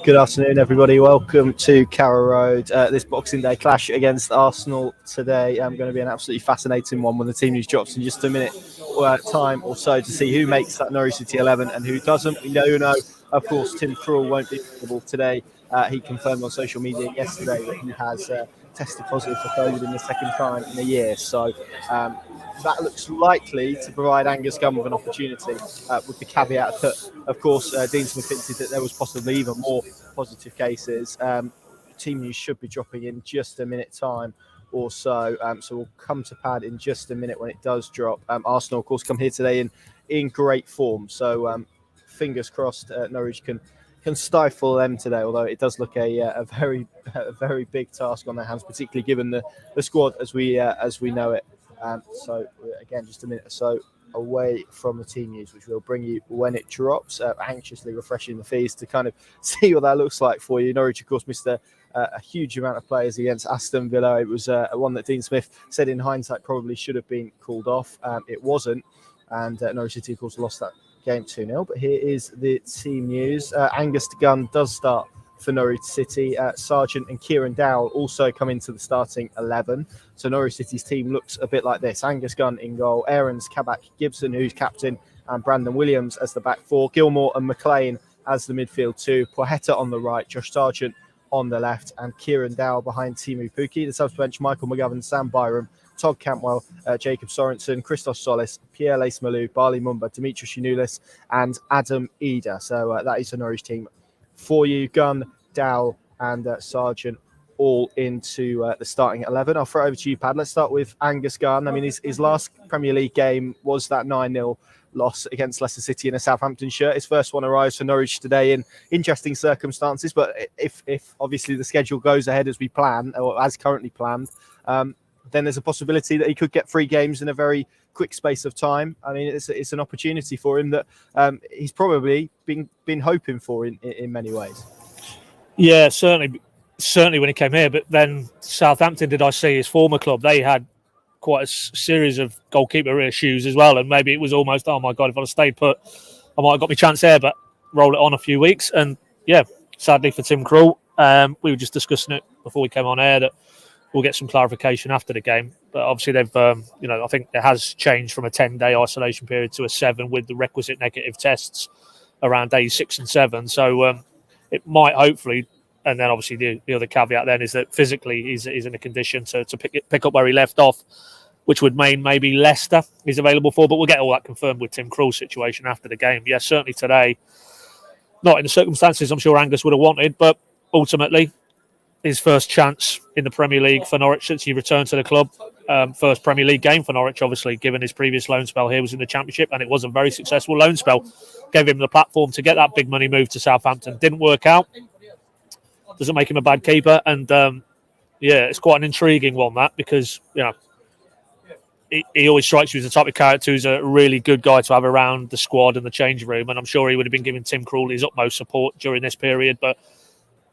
Good afternoon, everybody. Welcome to Carrow Road. This Boxing Day clash against Arsenal today going to be an absolutely fascinating one when the team news drops in just a minute time or so to see who makes that Norwich City 11 and who doesn't. We know, of course, Tim Krul won't be available today. He confirmed on social media yesterday that he has tested positive for COVID in the second time in a year. So that looks likely to provide Angus Gunn with an opportunity, with the caveat that, of course, Dean Smith hinted that there was possibly even more positive cases. Team news should be dropping in just a minute time or so. So we'll come to pad in just a minute when it does drop. Arsenal, of course, come here today in great form. So fingers crossed Norwich can stifle them today, although it does look a very big task on their hands, particularly given the squad as we know it. So again, just a minute or so away from the team news, which we'll bring you when it drops. Anxiously refreshing the feeds to kind of see what that looks like for you. Norwich, of course, missed a huge amount of players against Aston Villa. It was one that Dean Smith said in hindsight probably should have been called off. It wasn't, and Norwich City, of course, lost that game 2-0. But here is the team news. Angus Gunn does start for Norwich City. Sargent and Kieran Dowell also come into the starting 11. So Norwich City's team looks a bit like this. Angus Gunn in goal, Aarons, Kabak, Gibson, who's captain, and Brandon Williams as the back four, Gilmore and McLean as the midfield two, Poheta on the right, Josh Sargent on the left, and Kieran Dowell behind Timu Pukki. The subs bench, Michael McGovern, Sam Byram, Todd Campwell, Jacob Sorensen, Christos Solis, Pierre Lace-Malou, Barley Mumba, Dimitris Yanoulis, and Adam Eder. So that is the Norwich team for you. Gunn, Dowell, and Sargent all into the starting 11. I'll throw it over to you, Pad. Let's start with Angus Gunn. I mean, his last Premier League game was that 9-0 loss against Leicester City in a Southampton shirt. His first one arrives for Norwich today in interesting circumstances, but if obviously the schedule goes ahead as we plan, or as currently planned, then there's a possibility that he could get 3 games in a very quick space of time. I mean, it's an opportunity for him that he's probably been hoping for in many ways. Yeah, certainly when he came here. But then Southampton, did I see his former club? They had quite a series of goalkeeper issues as well, and maybe it was almost, oh my God, if I'd have stayed put, I might have got my chance there. But roll it on a few weeks, and yeah, sadly for Tim Krul, we were just discussing it before we came on air that we'll get some clarification after the game. But obviously they've, I think it has changed from a 10-day isolation period to a 7 with the requisite negative tests around days 6 and 7. So it might hopefully, and then obviously the other caveat then is that physically he's in a condition to pick up where he left off, which would mean maybe Leicester is available for. But we'll get all that confirmed with Tim Krul's situation after the game. Yeah, certainly today, not in the circumstances I'm sure Angus would have wanted, but ultimately his first chance in the Premier League for Norwich since he returned to the club. First Premier League game for Norwich, obviously, given his previous loan spell here was in the Championship, and it was a very successful loan spell. Gave him the platform to get that big money move to Southampton. Didn't work out. Doesn't make him a bad keeper. And, it's quite an intriguing one, that, because, he always strikes you as the type of character who's a really good guy to have around the squad and the change room. And I'm sure he would have been giving Tim Krul his utmost support during this period. But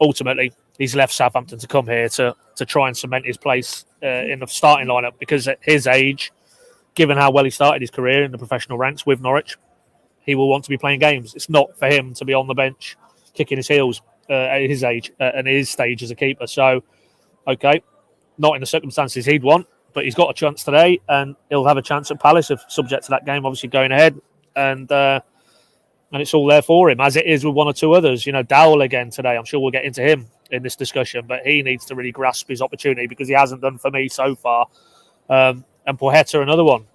ultimately, he's left Southampton to come here to try and cement his place in the starting lineup, because at his age, given how well he started his career in the professional ranks with Norwich, he will want to be playing games. It's not for him to be on the bench kicking his heels at his age and his stage as a keeper. So, okay, not in the circumstances he'd want, but he's got a chance today, and he'll have a chance at Palace if subject to that game obviously going ahead, and it's all there for him, as it is with one or two others. Dowell again today. I'm sure we'll get into him in this discussion, but he needs to really grasp his opportunity because he hasn't done for me so far. And Poheta, another one.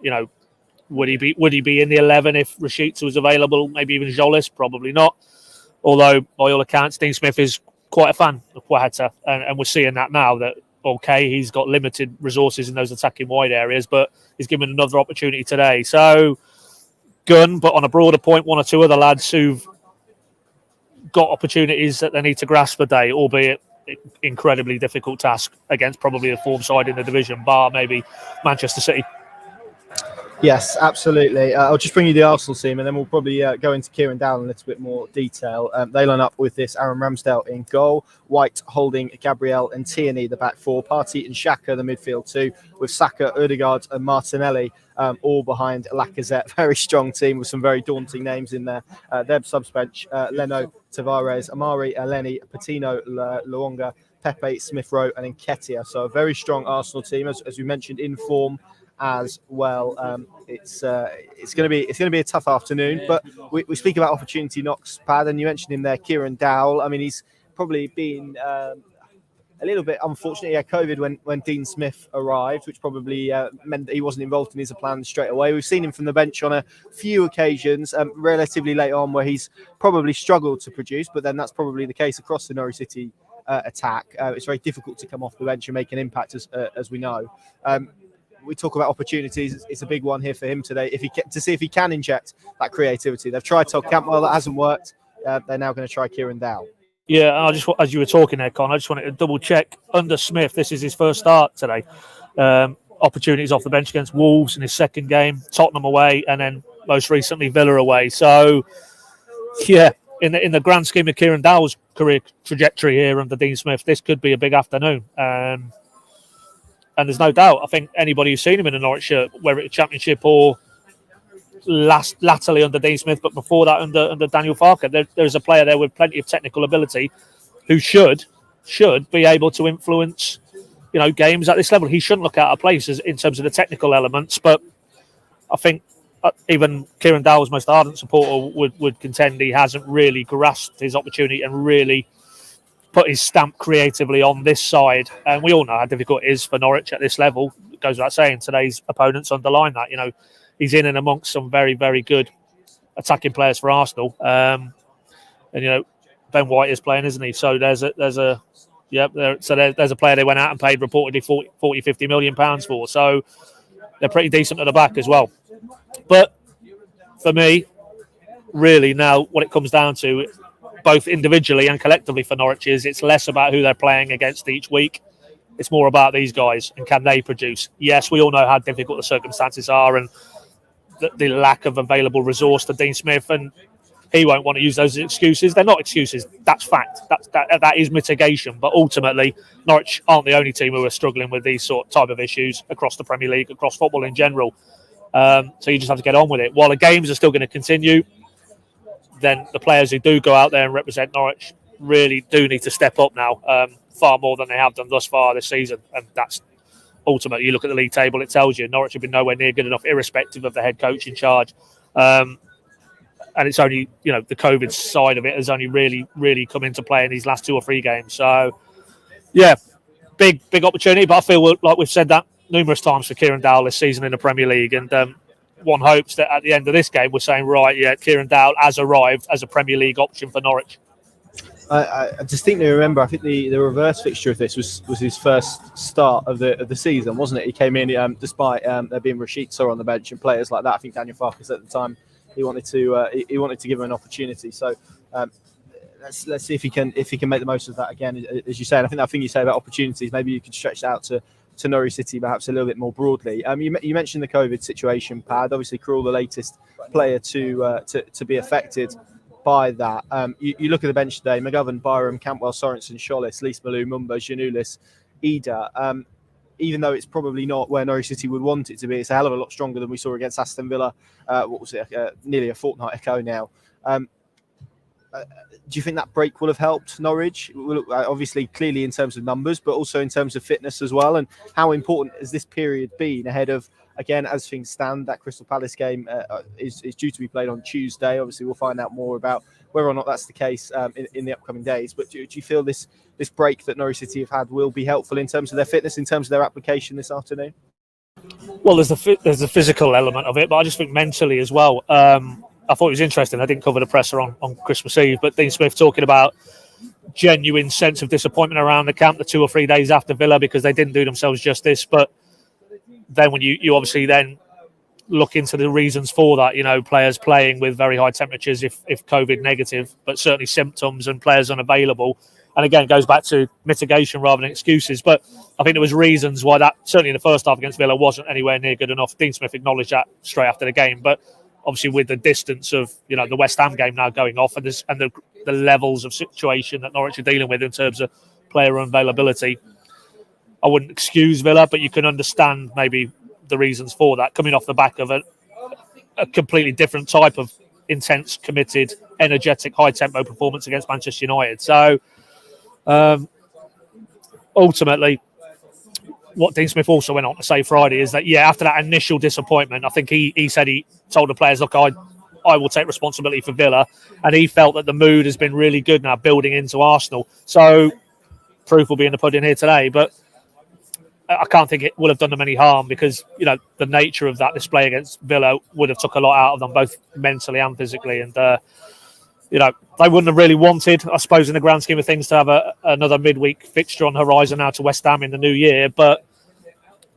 Would he be in the 11 if Rashica was available? Maybe even Jolis? Probably not. Although, by all accounts, Dean Smith is quite a fan of Poheta, and we're seeing that now that, okay, he's got limited resources in those attacking wide areas, but he's given another opportunity today. So, Gunn, but on a broader point, one or two other lads who've got opportunities that they need to grasp a day, albeit incredibly difficult task against probably the form side in the division, bar maybe Manchester City. Yes, absolutely. I'll just bring you the Arsenal team, and then we'll probably go into Kieran Dowell in a little bit more detail. They line up with this: Aaron Ramsdale in goal, White holding Gabriel and Tierney the back four, Partey and Xhaka the midfield two, with Saka, Odegaard and Martinelli all behind Lacazette. Very strong team with some very daunting names in there. Their subs bench: Leno, Tavares, Amari, Eleni, Patino, Luonga, Pepe, Smith Rowe, and Nketiah. So a very strong Arsenal team, as we mentioned, in form as well. It's going to be a tough afternoon, but we speak about opportunity knocks, Pad, and you mentioned him there, Kieran Dowell. I mean, he's probably been a little bit unfortunate. He had COVID when Dean Smith arrived, which probably meant that he wasn't involved in his plans straight away. We've seen him from the bench on a few occasions, relatively late on, where he's probably struggled to produce, but then that's probably the case across the Norwich City attack. It's very difficult to come off the bench and make an impact, as we know. We talk about opportunities. It's a big one here for him today. To see if he can inject that creativity. They've tried Todd Cantwell, that hasn't worked. They're now going to try Kieran Dowell. Yeah, I just, as you were talking there, Con, I just wanted to double check. Under Smith, this is his first start today. Opportunities off the bench against Wolves in his second game, Tottenham away, and then most recently Villa away. So, yeah, in the grand scheme of Kieran Dowell's career trajectory here under Dean Smith, this could be a big afternoon. And there's no doubt, I think anybody who's seen him in a Norwich shirt, whether it's Championship or latterly under Dean Smith, but before that under Daniel Farke, there's a player there with plenty of technical ability who should be able to influence, games at this level. He shouldn't look out of place in terms of the technical elements, but I think even Kieran Dowell's most ardent supporter would contend he hasn't really grasped his opportunity and really put his stamp creatively on this side. And we all know how difficult it is for Norwich at this level. It goes without saying, today's opponents underline that. He's in and amongst some very, very good attacking players for Arsenal. And Ben White is playing, isn't he? So there's a player they went out and paid reportedly 40-50 million pounds for. So they're pretty decent at the back as well. But for me, really now what it comes down to, both individually and collectively for Norwich, is it's less about who they're playing against each week. It's more about these guys and can they produce. Yes, we all know how difficult the circumstances are and the lack of available resource to Dean Smith, and he won't want to use those excuses. They're not excuses. That's fact. That is mitigation. But ultimately, Norwich aren't the only team who are struggling with these type of issues across the Premier League, across football in general. So you just have to get on with it. While the games are still going to continue, then the players who do go out there and represent Norwich really do need to step up now, far more than they have done thus far this season. And that's ultimately, you look at the league table, it tells you Norwich have been nowhere near good enough, irrespective of the head coach in charge. And it's only, the COVID side of it has only really, really come into play in these last 2 or 3 games. So, yeah, big opportunity. But I feel like we've said that numerous times for Kieran Dowell this season in the Premier League. And one hopes that at the end of this game, we're saying, right, yeah, Kieran Dowell has arrived as a Premier League option for Norwich. I distinctly remember, I think the reverse fixture of this was his first start of the season, wasn't it? He came in despite there being Rashica on the bench and players like that. I think Daniel Farke at the time he wanted to give him an opportunity. So let's see if he can make the most of that again, as you say. And I think that thing you say about opportunities, maybe you could stretch that out to Norwich City perhaps a little bit more broadly. You mentioned the COVID situation, Pad. Obviously, Carrow, the latest player to be affected by that. You look at the bench today: McGovern, Byram, Cantwell, Sorensen, Schollis, Lees Malou, Mumba, Giannoulis, Ida. Even though it's probably not where Norwich City would want it to be, it's a hell of a lot stronger than we saw against Aston Villa. Nearly a fortnight ago now. Do you think that break will have helped Norwich? Obviously, clearly in terms of numbers, but also in terms of fitness as well. And how important has this period been ahead of, again, as things stand, that Crystal Palace game is due to be played on Tuesday. Obviously, we'll find out more about whether or not that's the case in the upcoming days. But do you feel this break that Norwich City have had will be helpful in terms of their fitness, in terms of their application this afternoon? Well, there's the physical element of it, but I just think mentally as well. I thought it was interesting. I didn't cover the presser on Christmas Eve, but Dean Smith talking about genuine sense of disappointment around the camp the 2 or 3 days after Villa because they didn't do themselves justice. But then when you obviously then look into the reasons for that. Players playing with very high temperatures if COVID negative, but certainly symptoms and players unavailable. And again, it goes back to mitigation rather than excuses. But I think there was reasons why that, certainly in the first half against Villa, wasn't anywhere near good enough. Dean Smith acknowledged that straight after the game. But obviously with the distance of, the West Ham game now going off and the levels of situation that Norwich are dealing with in terms of player unavailability, I wouldn't excuse Villa, but you can understand maybe the reasons for that, coming off the back of a completely different type of intense, committed, energetic, high-tempo performance against Manchester United. So, ultimately, what Dean Smith also went on to say Friday is that, after that initial disappointment, I think he said he told the players, look, I will take responsibility for Villa, and he felt that the mood has been really good now, building into Arsenal. So, proof will be in the pudding here today, but I can't think it will have done them any harm because, the nature of that display against Villa would have took a lot out of them, both mentally and physically. And, they wouldn't have really wanted, I suppose, in the grand scheme of things, to have another midweek fixture on the horizon now to West Ham in the new year. But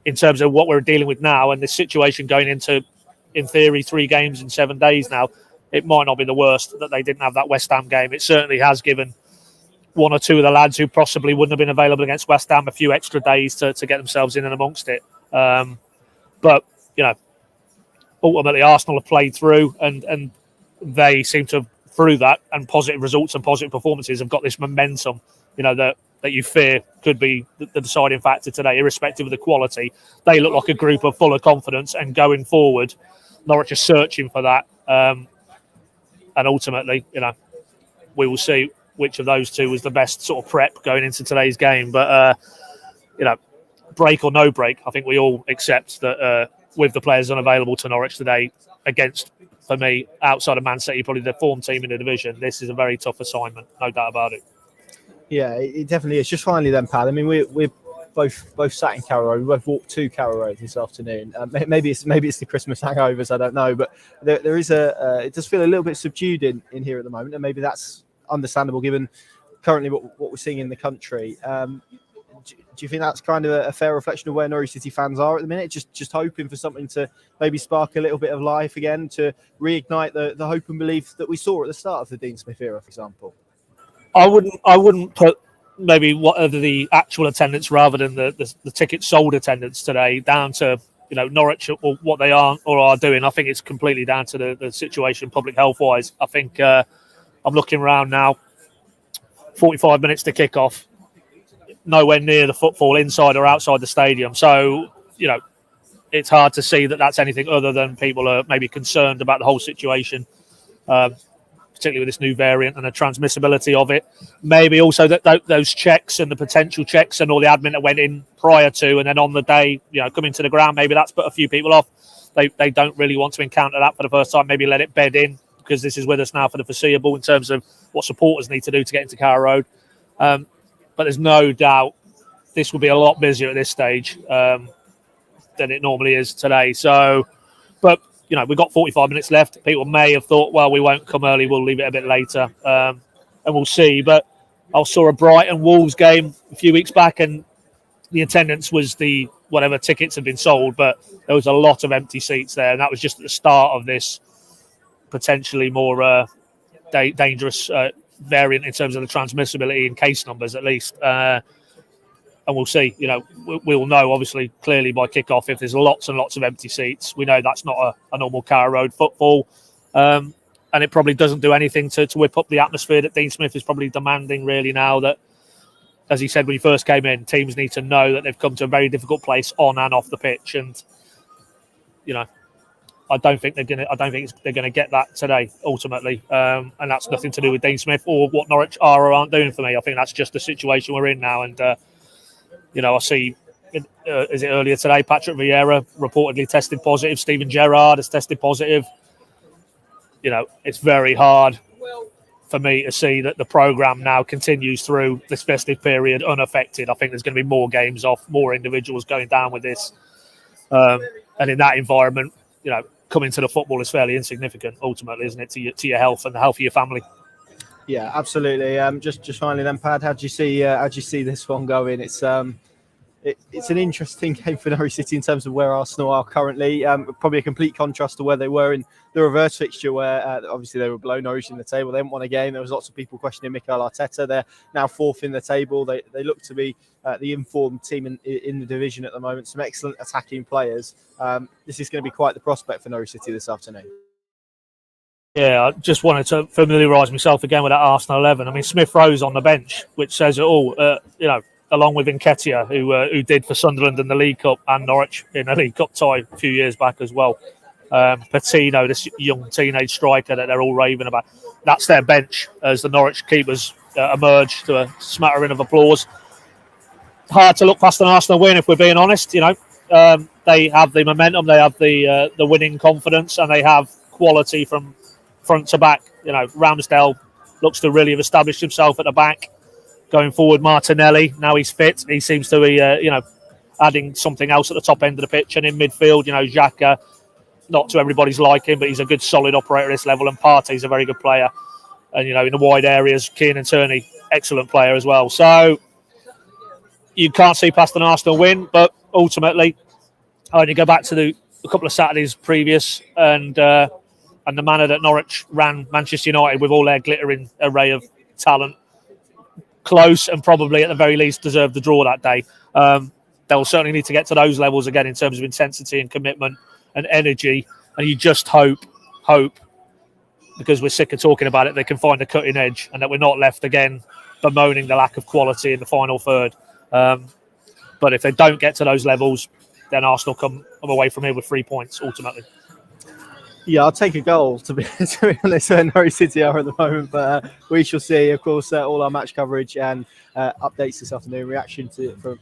in terms of what we're dealing with now and this situation going into, in theory, 3 games in 7 days now, it might not be the worst that they didn't have that West Ham game. It certainly has given one or two of the lads who possibly wouldn't have been available against West Ham a few extra days to get themselves in and amongst it. But, ultimately Arsenal have played through and they seem to have, through that and positive results and positive performances, have got this momentum, that you fear could be the deciding factor today, irrespective of the quality. They look like a group of full of confidence, and going forward, Norwich are searching for that. And ultimately, we will see which of those two was the best sort of prep going into today's game. But, break or no break, I think we all accept that with the players unavailable to Norwich today, against, for me, outside of Man City, probably the form team in the division, this is a very tough assignment, no doubt about it. Yeah, it definitely is. Just finally then, Pal, I mean, we're both sat in Carrow Road. We both walked to Carrow Road this afternoon. Maybe it's the Christmas hangovers, I don't know. But there is it does feel a little bit subdued in here at the moment, and maybe that's understandable given currently what we're seeing in the country. Do you think that's kind of a fair reflection of where Norwich City fans are at the minute? Just hoping for something to maybe spark a little bit of life again, to reignite the hope and belief that we saw at the start of the Dean Smith era, for example? I wouldn't put maybe whatever the actual attendance rather than the ticket sold attendance today down to Norwich or what they are or are doing. I think it's completely down to the situation public health wise. I think I'm looking around now, 45 minutes to kick off, nowhere near the footfall inside or outside the stadium. So, it's hard to see that that's anything other than people are maybe concerned about the whole situation, particularly with this new variant and the transmissibility of it. Maybe also that those checks and the potential checks and all the admin that went in prior to and then on the day, coming to the ground, maybe that's put a few people off. They don't really want to encounter that for the first time. Maybe let it bed in because this is with us now for the foreseeable in terms of what supporters need to do to get into Carrow Road. But there's no doubt this will be a lot busier at this stage than it normally is today. So, but, we've got 45 minutes left. People may have thought, well, we won't come early, we'll leave it a bit later. And we'll see. But I saw a Brighton Wolves game a few weeks back and the attendance was whatever tickets had been sold, but there was a lot of empty seats there. And that was just at the start of this potentially more dangerous variant in terms of the transmissibility in case numbers, at least. And we'll see. We'll know, obviously, clearly by kickoff if there's lots and lots of empty seats. We know that's not a normal Carrow Road football. And it probably doesn't do anything to whip up the atmosphere that Dean Smith is probably demanding, really, now that, as he said when he first came in, teams need to know that they've come to a very difficult place on and off the pitch. And, I don't think they're gonna get that today, ultimately, and that's nothing to do with Dean Smith or what Norwich are or aren't doing for me. I think that's just the situation we're in now. And I see, is it earlier today? Patrick Vieira reportedly tested positive. Steven Gerrard has tested positive. It's very hard for me to see that the programme now continues through this festive period unaffected. I think there's going to be more games off, more individuals going down with this, and in that environment, coming to the football is fairly insignificant, ultimately, isn't it, to your health and the health of your family? Yeah, absolutely. Just finally then, Pad, how do you see this one going? It's it's an interesting game for Norwich City in terms of where Arsenal are currently. Probably a complete contrast to where they were in the reverse fixture, where obviously they were below Norwich in the table. They haven't won a game. There was lots of people questioning Mikel Arteta. They're now fourth in the table. They look to be the informed team in the division at the moment. Some excellent attacking players. This is going to be quite the prospect for Norwich City this afternoon. Yeah, I just wanted to familiarise myself again with that Arsenal 11. I mean, Smith Rowe's on the bench, which says it all. Along with Nketiah, who did for Sunderland in the League Cup and Norwich in a League Cup tie a few years back as well. Patino, this young teenage striker that they're all raving about. That's their bench as the Norwich keepers emerge to a smattering of applause. Hard to look past an Arsenal win, if we're being honest. They have the momentum, they have the winning confidence, and they have quality from front to back. Ramsdale looks to really have established himself at the back. Going forward, Martinelli, now he's fit. He seems to be, adding something else at the top end of the pitch. And in midfield, Xhaka, not to everybody's liking, but he's a good, solid operator at this level. And Partey's a very good player. And, in the wide areas, Kieran Tierney, excellent player as well. So you can't see past an Arsenal win, but ultimately, I only go back to a couple of Saturdays previous and the manner that Norwich ran Manchester United with all their glittering array of talent. Close and probably at the very least deserved the draw that day. They'll certainly need to get to those levels again in terms of intensity and commitment and energy. And you just hope, because we're sick of talking about it, they can find a cutting edge and that we're not left again bemoaning the lack of quality in the final third. But if they don't get to those levels, then Arsenal come away from here with 3 points ultimately. Yeah, I'll take a goal, to be honest, where Norwich City are at the moment. But we shall see. Of course, all our match coverage and updates this afternoon, reaction from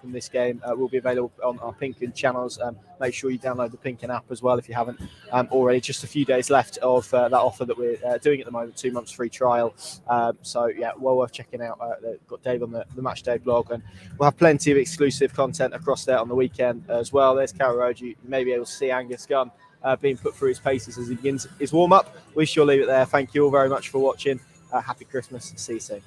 this game will be available on our Pinken channels. Make sure you download the Pinken app as well if you haven't already. Just a few days left of that offer that we're doing at the moment, 2 months free trial. So, yeah, well worth checking out. They've got Dave on the Match Day blog, and we'll have plenty of exclusive content across there on the weekend as well. There's Carrow Road. You may be able to see Angus Gunn being put through his paces as he begins his warm-up. We shall leave it there. Thank you all very much for watching. Happy Christmas. See you soon.